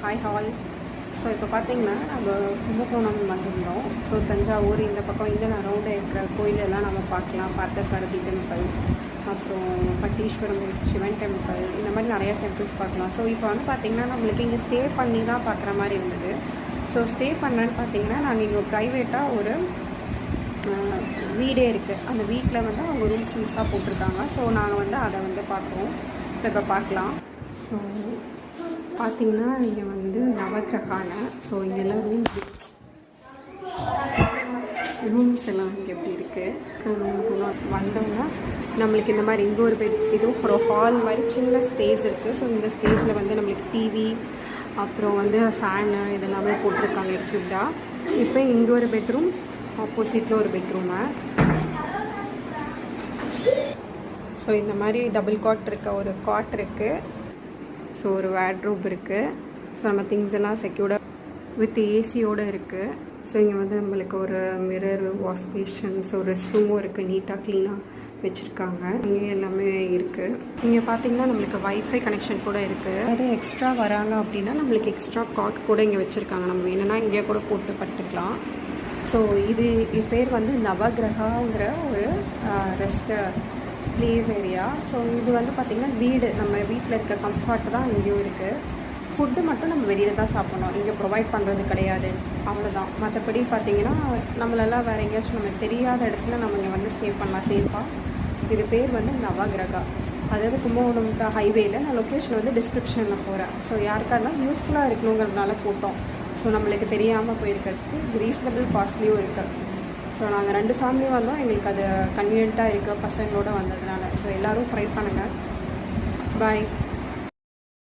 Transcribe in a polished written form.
Hi hall. So இப்போ பார்த்தீங்கன்னா நம்ம கும்பகோணம் வந்திருந்தோம். ஸோ தஞ்சாவூர் இந்த பக்கம் இந்த அரௌண்டு இருக்கிற கோயிலெல்லாம் நம்ம பார்க்கலாம். பார்த்தசாரதி டெம்பிள், அப்புறம் பட்டீஸ்வரம் சிவன் டெம்பிள், இந்த மாதிரி நிறையா டெம்பிள்ஸ் பார்க்கலாம். ஸோ இப்போ வந்து பார்த்திங்கன்னா நம்மளுக்கு இங்கே ஸ்டே பண்ணி தான் பார்க்குற மாதிரி இருந்தது. ஸோ ஸ்டே பண்ணலான்னு பார்த்தீங்கன்னா நாங்கள் இங்கே ப்ரைவேட்டாக ஒரு வீடே இருக்குது. அந்த வீட்டில் வந்து அவங்க ரூம்ஸாக போட்டிருக்காங்க. ஸோ நாங்கள் வந்து அதை வந்து பார்க்குறோம். ஸோ இப்போ பார்க்கலாம். ஸோ பார்த்திங்கன்னா இங்கே வந்து நவக்கிரகான. ஸோ இங்கெல்லாம் ரூம்ஸ் எல்லாம் இங்கே எப்படி இருக்குது. வந்தோம்னா நம்மளுக்கு இந்த மாதிரி இங்கே ஒரு பெட், இதுவும் ஒரு ஹால் மாதிரி சின்ன ஸ்பேஸ் இருக்குது. ஸோ இந்த ஸ்பேஸில் வந்து நம்மளுக்கு டிவி, அப்புறம் வந்து ஃபேனு இதெல்லாமே போட்டிருக்காங்க எக்யூப்டாக. இப்போ இங்கே ஒரு பெட்ரூம், ஆப்போசிட்டில் ஒரு பெட்ரூமு. ஸோ இந்த மாதிரி டபுள் காட் இருக்க ஒரு காட் இருக்குது. ஸோ ஒரு வார்ட்ரோப் இருக்குது. ஸோ நம்ம திங்ஸ் எல்லாம் செக்யூர்டாக வித் ஏசியோடு இருக்குது. ஸோ இங்கே வந்து நம்மளுக்கு ஒரு மிரர், வாஷ் பேஷன்ஸ், ஒரு ரெஸ்ட் ரூமும் இருக்குது. நீட்டாக க்ளீனாக வச்சுருக்காங்க. இங்கே எல்லாமே இருக்குது. இங்கே பார்த்திங்கன்னா நம்மளுக்கு வைஃபை கனெக்ஷன் கூட இருக்குது. அது எக்ஸ்ட்ரா வராங்க அப்படின்னா நம்மளுக்கு எக்ஸ்ட்ரா காட் கூட இங்கே வச்சுருக்காங்க. நம்ம வேணும்னா இங்கே கூட போட்டு படுத்துக்கலாம். ஸோ இது பேர் வந்து நவகிரகாங்கிற ஒரு ரெஸ்ட் ப்ளேஸ் ஏரியா. ஸோ இது வந்து பார்த்திங்கன்னா வீடு, நம்ம வீட்டில் இருக்க கம்ஃபர்ட் தான் இங்கேயும் இருக்குது. ஃபுட்டு மட்டும் நம்ம வெளியில் தான் சாப்பிட்ணும், இங்கே ப்ரொவைட் பண்ணுறது கிடையாது, அவ்வளோதான். மற்றபடி பார்த்திங்கன்னா நம்மளெல்லாம் வேறு எங்கேயாச்சும் நமக்கு தெரியாத இடத்துல நம்ம இங்கே வந்து ஸ்டே பண்ணலாம் சேஃபாக. இது பேர் வந்து நவகிரகா. அதாவது கும்பகோணம் ஹைவேயில். நான் லொக்கேஷன் வந்து டிஸ்கிரிப்ஷனில் போகிறேன். ஸோ யாருக்காக இருந்தாலும் யூஸ்ஃபுல்லாக இருக்கணுங்கிறதுனால போட்டோம். ஸோ நம்மளுக்கு தெரியாமல் போயிருக்கிறதுக்கு ரீசனபிள் காஸ்ட்லியும் இருக்குது. ஸோ நாங்கள் 2 ஃபேமிலியும் வந்தோம். எங்களுக்கு அது கன்வீனியண்ட்டாக இருக்குது பசங்களோடு வந்ததுனால. ஸோ எல்லோரும் ட்ரை பண்ணுங்கள். பாய்.